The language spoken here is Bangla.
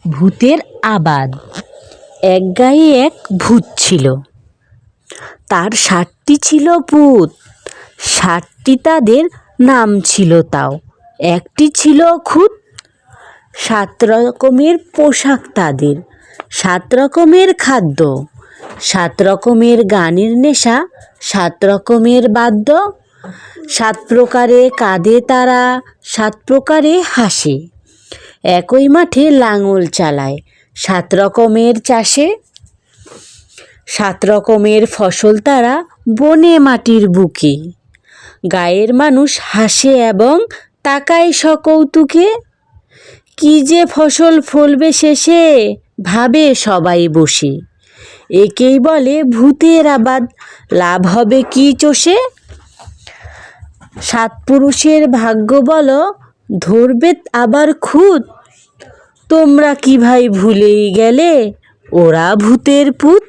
ভূতের আবাদ। এক গায়ে এক ভূত ছিল, তার 7টি ছিল পুত। 7টি তাদের নাম ছিল তাও, একটি ছিল খুঁত। 7 রকমের পোশাক তাদের, 7 রকমের খাদ্য, 7 রকমের গানের নেশা, 7 রকমের বাদ্য। 7 প্রকারে কাঁদে তারা, 7 প্রকারে হাসে। একই মাঠে লাঙল চালায় 7 রকমের চাষে। 7 রকমের ফসল তারা বনে মাটির বুকে। গায়ের মানুষ হাসে এবং তাকায় সকৌতুকে। কি যে ফসল ফলবে শেষে, ভাবে সবাই বসে। একেই বলে ভূতের আবাদ, লাভ হবে কি চষে। 7 পুরুষের ভাগ্য বলো, ধরবে আবার খুঁত। তোমরা কি ভাই ভুলেই গেলে, ওরা ভূতের পুত।